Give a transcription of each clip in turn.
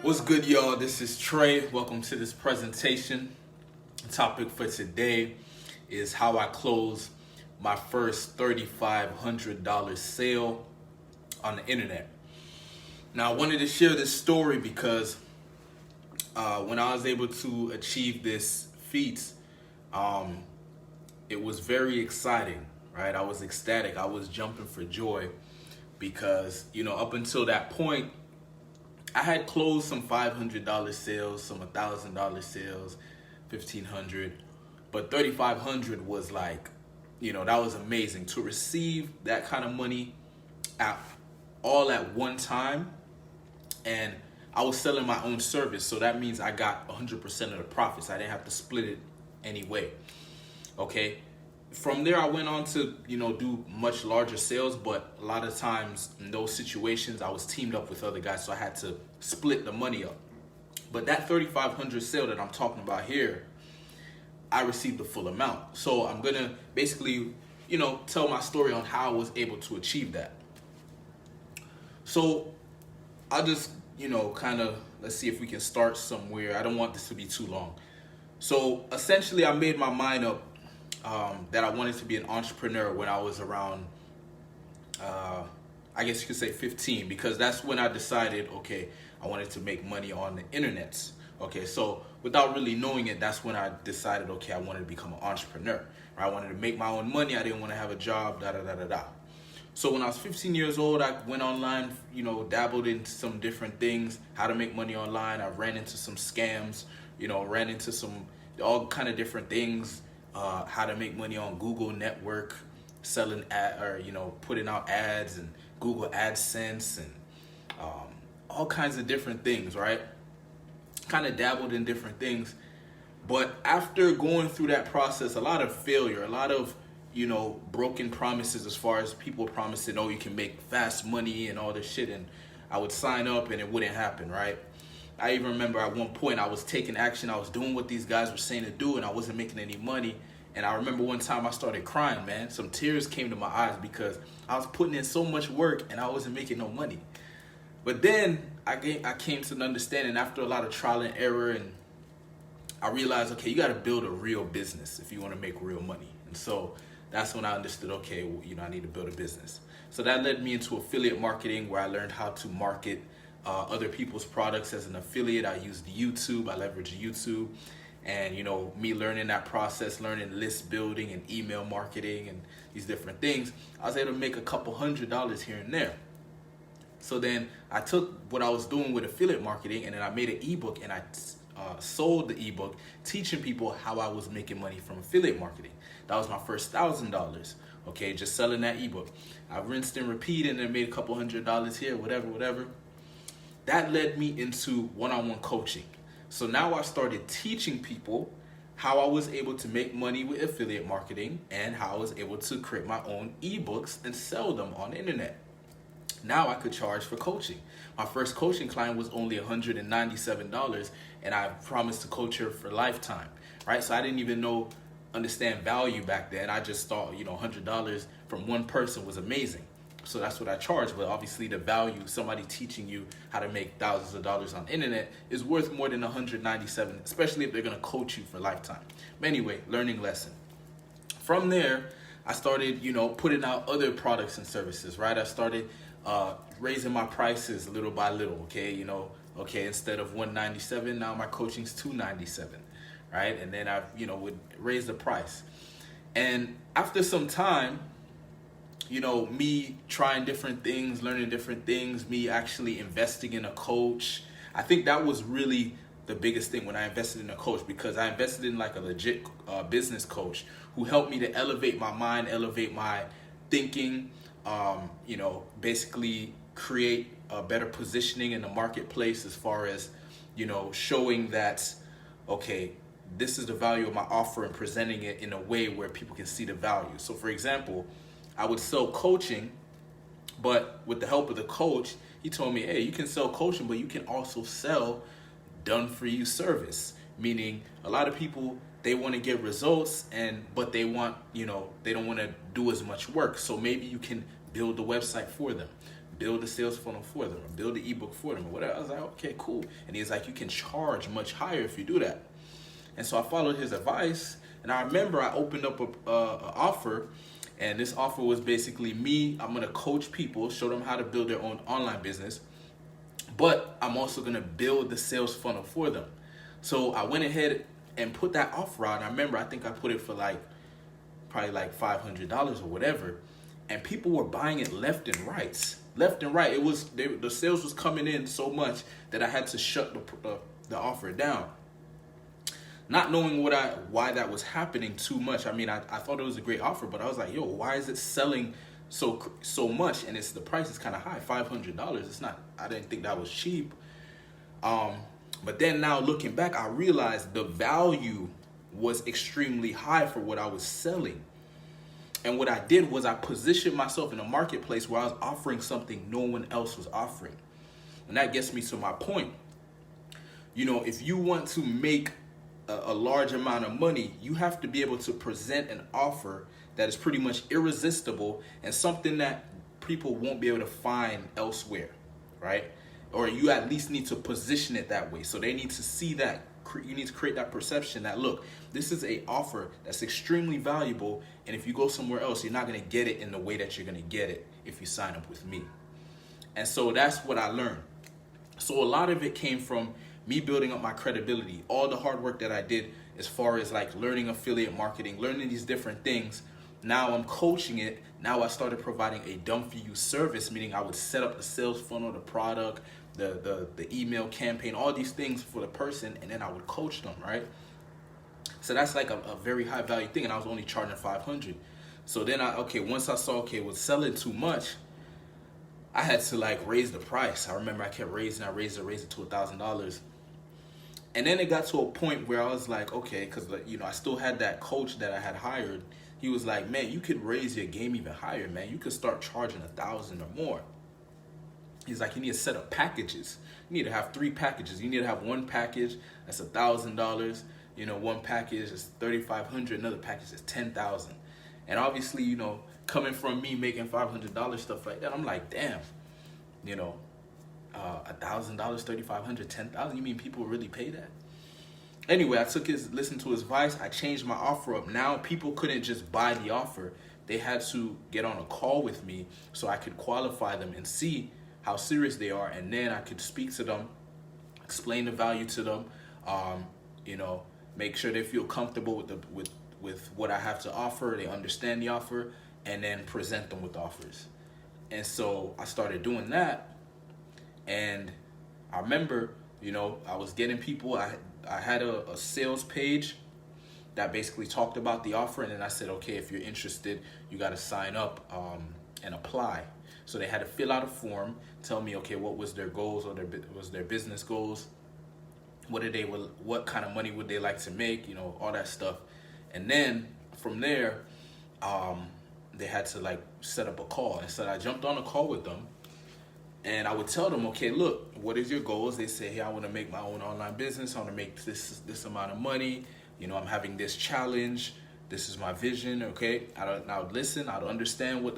What's good, y'all? This is Trey. Welcome to this presentation. The topic for today is how I close my first $3,500 sale on the internet. Now, I wanted to share this story because when I was able to achieve this feat, it was very exciting, right? I was ecstatic. I was jumping for joy because, up until that point, I had closed some $500 sales, some $1,000 sales, $1,500, but $3,500 was like, that was amazing to receive that kind of money all at one time. And I was selling my own service, so that means I got 100% of the profits. I didn't have to split it anyway. Okay. From there, I went on to, do much larger sales, but a lot of times in those situations, I was teamed up with other guys, so I had to split the money up. But that $3,500 sale that I'm talking about here, I received the full amount. So I'm gonna basically, tell my story on how I was able to achieve that. So I'll just, let's see if we can start somewhere. I don't want this to be too long. So essentially, I made my mind up that I wanted to be an entrepreneur when I was around, I guess you could say 15, because that's when I decided, okay, I wanted to make money on the internet. Okay, so without really knowing it, that's when I decided, okay, I wanted to become an entrepreneur. I wanted to make my own money. I didn't want to have a job, So when I was 15 years old, I went online, dabbled into some different things, how to make money online. I ran into some scams, ran into all kind of different things. How to make money on Google Network, selling putting out ads and Google AdSense and all kinds of different things, right? Kind of dabbled in different things. But after going through that process, a lot of failure, a lot of, broken promises as far as people promising, oh, you can make fast money and all this shit. And I would sign up and it wouldn't happen, right? I even remember at one point I was taking action. I was doing what these guys were saying to do and I wasn't making any money. And I remember one time I started crying, man. Some tears came to my eyes because I was putting in so much work and I wasn't making no money. But then I came to an understanding after a lot of trial and error, and I realized, okay, you got to build a real business if you want to make real money. And so that's when I understood, okay, well, I need to build a business. So that led me into affiliate marketing, where I learned how to market other people's products as an affiliate. I used YouTube. I leveraged YouTube. And, me learning that process, learning list building and email marketing and these different things, I was able to make a couple $100s here and there. So then I took what I was doing with affiliate marketing and then I made an ebook and I sold the ebook, teaching people how I was making money from affiliate marketing. That was my first $1,000. Okay, just selling that ebook. I rinsed and repeated and then made a couple $100 here, whatever. That led me into one-on-one coaching. So now I started teaching people how I was able to make money with affiliate marketing and how I was able to create my own ebooks and sell them on the internet. Now I could charge for coaching. My first coaching client was only $197 and I promised to coach her for lifetime, right? So I didn't even understand value back then. I just thought, $100 from one person was amazing. So that's what I charge. But obviously the value, somebody teaching you how to make thousands of dollars on the internet, is worth more than $197, especially if they're going to coach you for a lifetime. But anyway, learning lesson. From there, I started, putting out other products and services, right? I started raising my prices little by little, okay? Instead of $197, now my coaching's $297, right? And then I, would raise the price. And after some time, me trying different things, learning different things, me actually investing in a coach. I think that was really the biggest thing when I invested in a coach, because I invested in like a legit business coach who helped me to elevate my mind, elevate my thinking, basically create a better positioning in the marketplace as far as, showing that, okay, this is the value of my offer and presenting it in a way where people can see the value. So for example, I would sell coaching, but with the help of the coach, he told me, hey, you can sell coaching, but you can also sell done-for-you service. Meaning a lot of people, they want to get results, but they want, they don't want to do as much work. So maybe you can build the website for them, build a sales funnel for them, or build an ebook for them, or whatever. I was like, okay, cool. And he's like, you can charge much higher if you do that. And so I followed his advice, and I remember I opened up a offer, and this offer was basically me. I'm gonna coach people, show them how to build their own online business, but I'm also gonna build the sales funnel for them. So I went ahead and put that offer out. And I remember, I think I put it for probably like $500 or whatever, and people were buying it left and right. Left and right. The sales was coming in so much that I had to shut the offer down. Not knowing why that was happening too much. I mean, I thought it was a great offer, but I was like, yo, why is it selling so much? And the price is kind of high, $500. It's not. I didn't think that was cheap. But then now looking back, I realized the value was extremely high for what I was selling. And what I did was I positioned myself in a marketplace where I was offering something no one else was offering. And that gets me to my point. You know, if you want to make a large amount of money, you have to be able to present an offer that is pretty much irresistible and something that people won't be able to find elsewhere, right? Or you at least need to position it that way. So they need to see that. You need to create that perception that, look, this is a offer that's extremely valuable, and if you go somewhere else, you're not going to get it in the way that you're going to get it if you sign up with me. And so that's what I learned. So a lot of it came from me building up my credibility, all the hard work that I did as far as like learning affiliate marketing, learning these different things. Now I'm coaching it. Now I started providing a done for you service, meaning I would set up the sales funnel, the product, the email campaign, all these things for the person, and then I would coach them, right? So that's like a very high value thing, and I was only charging $500. So then once I saw, it was selling too much, I had to like raise the price. I remember I kept raising, I raised it to $1,000. And then it got to a point where I was like, okay, because I still had that coach that I had hired. He was like, man, you could raise your game even higher, man. You could start charging $1,000 or more. He's like, you need a set of packages. You need to have 3 packages. You need to have one package that's $1,000. One package is $3,500. Another package is $10,000. And obviously, coming from me making $500 stuff like that, I'm like, damn, $1,000, $3,500, $10,000. You mean people really pay that? Anyway, I listened to his advice. I changed my offer up. Now people couldn't just buy the offer. They had to get on a call with me so I could qualify them and see how serious they are, and then I could speak to them, explain the value to them, make sure they feel comfortable with what I have to offer, they understand the offer, and then present them with offers. And so I started doing that, and I remember, I was getting people. I had a sales page that basically talked about the offer, and then I said, okay, if you're interested, you got to sign up and apply. So they had to fill out a form, tell me, okay, what was their goals or was their business goals, what kind of money would they like to make, all that stuff. And then from there, they had to like set up a call. And so I jumped on a call with them, and I would tell them, okay, look, what is your goals? They say, hey, I want to make my own online business. I want to make this amount of money. I'm having this challenge. This is my vision. Okay, I would listen. I would understand what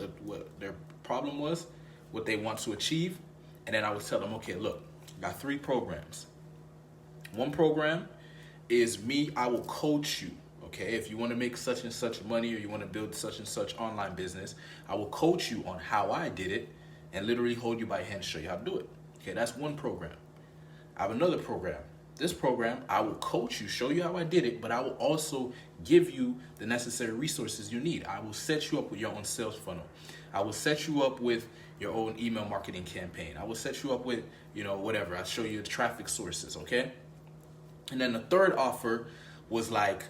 their problem was, what they want to achieve, and then I would tell them, okay, look, I got 3 programs. One program is me. I will coach you. Okay, if you want to make such and such money, or you want to build such and such online business, I will coach you on how I did it and literally hold you by hand and show you how to do it. Okay, that's one program. I have another program. This program, I will coach you, show you how I did it, but I will also give you the necessary resources you need. I will set you up with your own sales funnel. I will set you up with your own email marketing campaign. I will set you up with, whatever. I'll show you the traffic sources, okay? And then the third offer was like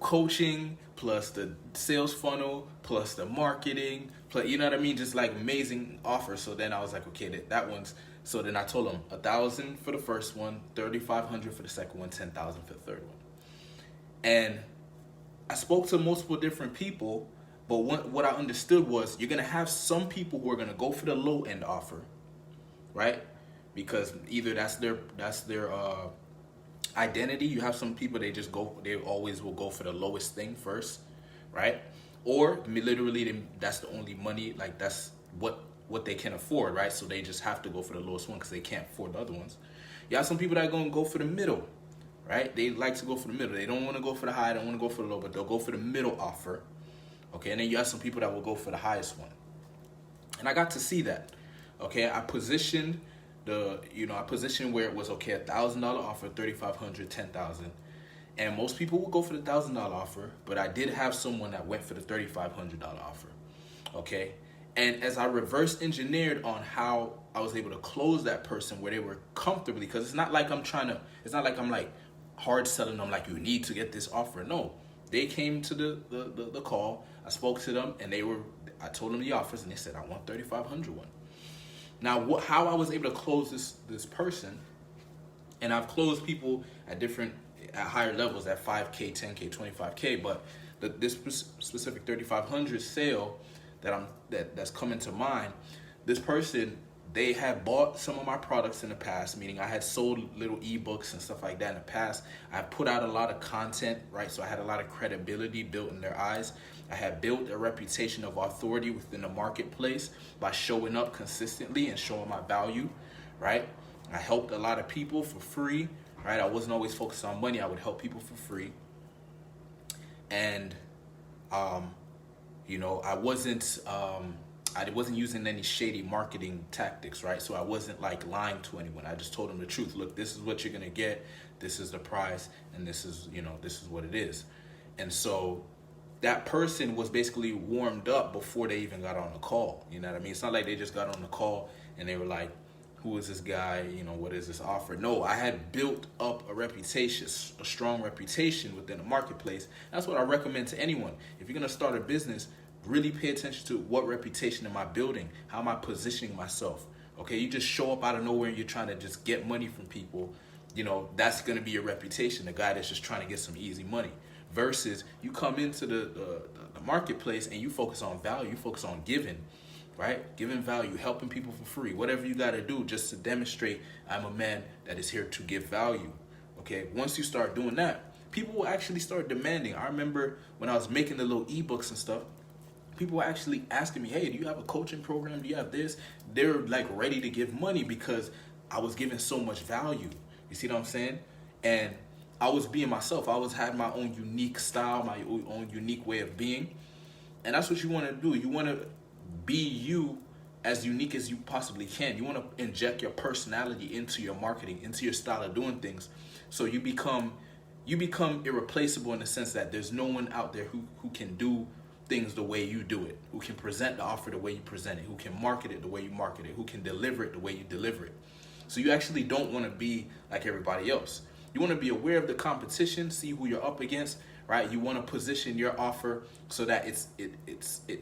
coaching plus the sales funnel plus the marketing, plus, you know what I mean? Just like amazing offer. So then I was like, okay, that one's. So then I told them $1,000 for the first one, $3,500 for the second one, $10,000 for the third one. And I spoke to multiple different people, but what I understood was you're gonna have some people who are gonna go for the low end offer, right? Because either that's their identity. You have some people they always will go for the lowest thing first, right? Or literally that's the only money, like that's what what they can afford, right? So they just have to go for the lowest one because they can't afford the other ones. You have some people that are going to go for the middle, right? They like to go for the middle. They don't want to go for the high, they don't want to go for the low, but they'll go for the middle offer. Okay, and then you have some people that will go for the highest one. And I got to see that. Okay, I positioned where it was okay, $1,000 offer, 3,500, 10,000. And most people will go for the $1,000 offer, but I did have someone that went for the $3,500 offer. Okay, and as I reverse engineered on how I was able to close that person where they were comfortably, because it's not like I'm like hard selling them like you need to get this offer. No, they came to the call. I spoke to them, and I told them the offers, and they said I want 3,500 one. Now, how I was able to close this person, and I've closed people at higher levels at 5K, 10K, 25K, but this specific 3,500 sale that's coming to mind, this person, they had bought some of my products in the past, meaning I had sold little ebooks and stuff like that in the past. I put out a lot of content, right? So I had a lot of credibility built in their eyes. I had built a reputation of authority within the marketplace by showing up consistently and showing my value, right? I helped a lot of people for free, right? I wasn't always focused on money. I would help people for free. And, I wasn't using any shady marketing tactics, right? So I wasn't like lying to anyone. I just told them the truth. Look, this is what you're gonna get. This is the price, and this is what it is. And so that person was basically warmed up before they even got on the call. You know what I mean? It's not like they just got on the call and they were like, who is this guy? What is this offer? No, I had built up a reputation, a strong reputation within the marketplace. That's what I recommend to anyone. If you're gonna start a business, really pay attention to what reputation am I building? How am I positioning myself? Okay, you just show up out of nowhere and you're trying to just get money from people. That's gonna be your reputation, the guy that's just trying to get some easy money. Versus you come into the marketplace and you focus on value, you focus on giving, right? Giving value, helping people for free, whatever you gotta do just to demonstrate I'm a man that is here to give value. Okay, once you start doing that, people will actually start demanding. I remember when I was making the little ebooks and stuff, people were actually asking me, hey, do you have a coaching program? Do you have this? They're like ready to give money because I was giving so much value. You see what I'm saying? And I was being myself. I had my own unique style, my own unique way of being. And that's what you want to do. You want to be you as unique as you possibly can. You want to inject your personality into your marketing, into your style of doing things. So you become irreplaceable in the sense that there's no one out there who can do things the way you do it, who can present the offer the way you present it, who can market it the way you market it, who can deliver it the way you deliver it. So you actually don't want to be like everybody else. You want to be aware of the competition, see who you're up against, right? You want to position your offer so that it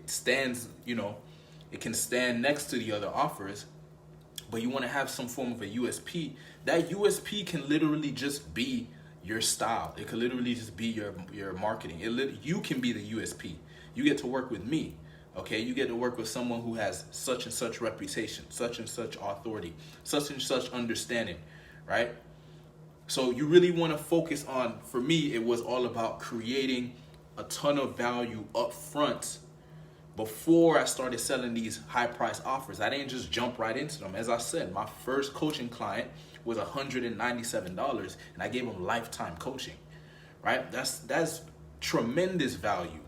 stands, it can stand next to the other offers, but you want to have some form of a USP. That USP can literally just be your style. It could literally just be your marketing. You can be the USP. You get to work with me, okay? You get to work with someone who has such and such reputation, such and such authority, such and such understanding, right? So you really want to focus on, for me, it was all about creating a ton of value up front before I started selling these high price offers. I didn't just jump right into them. As I said, my first coaching client was $197 and I gave him lifetime coaching, right? That's tremendous value,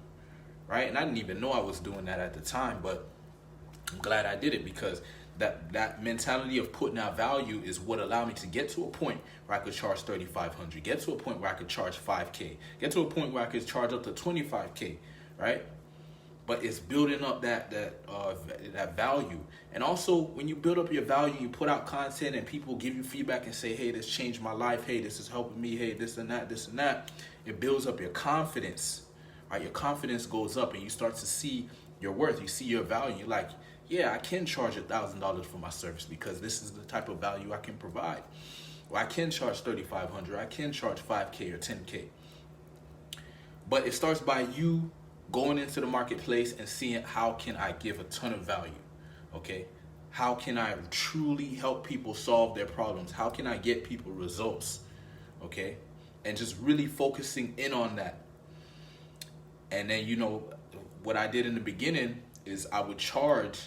right? And I didn't even know I was doing that at the time, but I'm glad I did it because that mentality of putting out value is what allowed me to get to a point where I could charge $3,500, get to a point where I could charge $5K, get to a point where I could charge up to $25K, right? But it's building up that value. And also when you build up your value, you put out content and people give you feedback and say, hey, this changed my life. Hey, this is helping me. Hey, this and that. It builds up your confidence, right? Your confidence goes up and you start to see your worth. You see your value. You're like, yeah, I can charge $1,000 for my service because this is the type of value I can provide. Or I can charge $3,500. I can charge $5K or $10K. But it starts by you going into the marketplace and seeing how can I give a ton of value, okay? How can I truly help people solve their problems? How can I get people results, okay? And just really focusing in on that. And then, what I did in the beginning is I would charge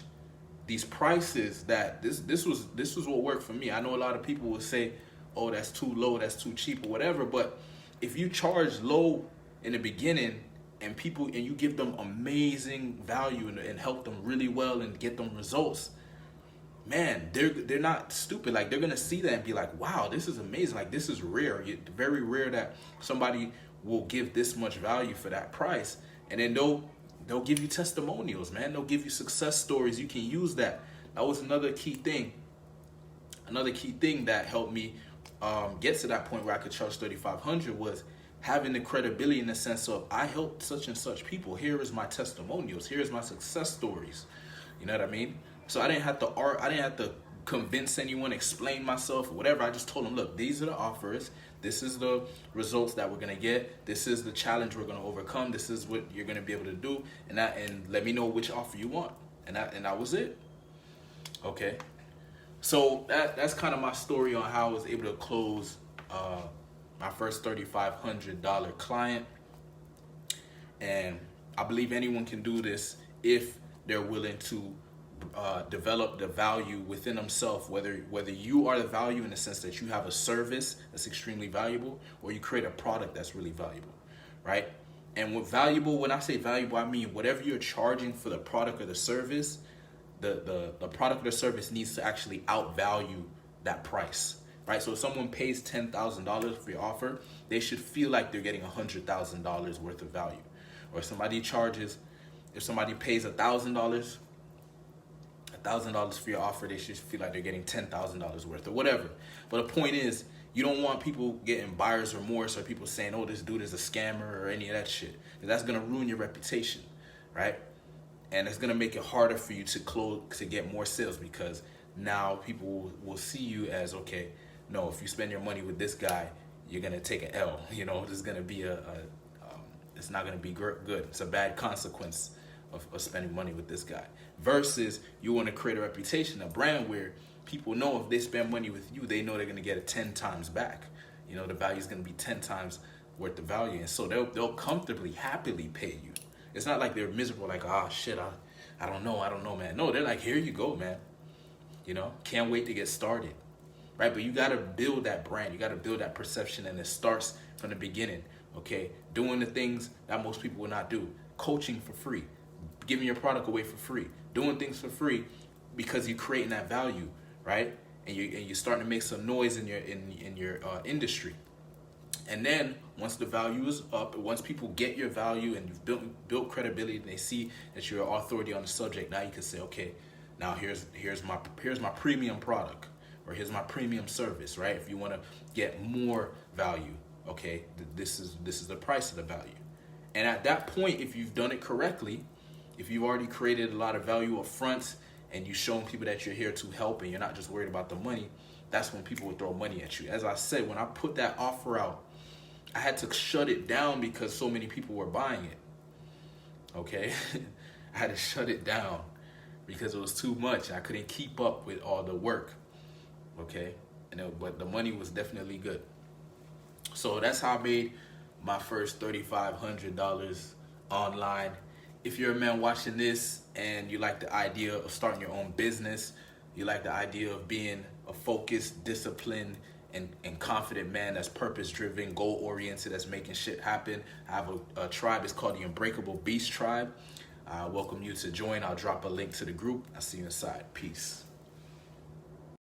these prices that this was what worked for me. I know a lot of people will say, oh, that's too low, that's too cheap or whatever, but if you charge low in the beginning and you give them amazing value and help them really well and get them results, man, they're not stupid. Like, they're gonna see that and be like, wow, this is amazing. Like, this is rare. It's very rare that somebody will give this much value for that price. And then they'll give you testimonials, man. They'll give you success stories. You can use that. That was another key thing. Another key thing that helped me get to that point where I could charge $3,500 was having the credibility in the sense of, I helped such and such people. Here is my testimonials. Here is my success stories. You know what I mean? So I didn't have to convince anyone, explain myself or whatever. I just told them, look, these are the offers. This is the results that we're gonna get. This is the challenge we're gonna overcome. This is what you're gonna be able to do, and let me know which offer you want. And that was it. Okay. So that's kind of my story on how I was able to close my first $3,500 client. And I believe anyone can do this if they're willing to develop the value within themselves, whether you are the value in the sense that you have a service that's extremely valuable, or you create a product that's really valuable, right? And with valuable, when I say valuable, I mean whatever you're charging for the product or the service, the product or the service needs to actually outvalue that price, right? So if someone pays $10,000 for your offer, they should feel like they're getting $100,000 worth of value. Or if somebody pays $1,000 for your offer, they should feel like they're getting $10,000 worth or whatever. But the point is, you don't want people getting buyer's remorse or people saying, oh, this dude is a scammer or any of that shit. That's gonna ruin your reputation, right? And it's gonna make it harder for you to get more sales, because now people will see you as, okay, no, if you spend your money with this guy, you're gonna take an L. You know, this is gonna be it's not gonna be good. It's a bad consequence of spending money with this guy. Versus you want to create a reputation, a brand where people know if they spend money with you, they know they're gonna get it 10 times back. You know, the value is gonna be 10 times worth of value, and so they'll comfortably, happily pay you. It's not like they're miserable, like, ah, shit, I don't know, man. No, they're like, here you go, man. You know, can't wait to get started, right? But you gotta build that brand, you gotta build that perception, and it starts from the beginning. Okay, doing the things that most people will not do, coaching for free, giving your product away for free, doing things for free because you're creating that value, right? And you're starting to make some noise in your industry. And then once the value is up, once people get your value and you've built credibility and they see that you're an authority on the subject, now you can say, okay, now here's my premium product, or here's my premium service, right? If you want to get more value, okay, this is the price of the value. And at that point, if you've done it correctly, if you've already created a lot of value up front and you've shown people that you're here to help and you're not just worried about the money, that's when people will throw money at you. As I said, when I put that offer out, I had to shut it down because so many people were buying it. Okay? I had to shut it down because it was too much. I couldn't keep up with all the work. Okay? But the money was definitely good. So that's how I made my first $3,500 online. If you're a man watching this and you like the idea of starting your own business, you like the idea of being a focused, disciplined, and confident man that's purpose-driven, goal-oriented, that's making shit happen, I have a tribe. It's called the Unbreakable Beast Tribe. I welcome you to join. I'll drop a link to the group. I'll see you inside. Peace.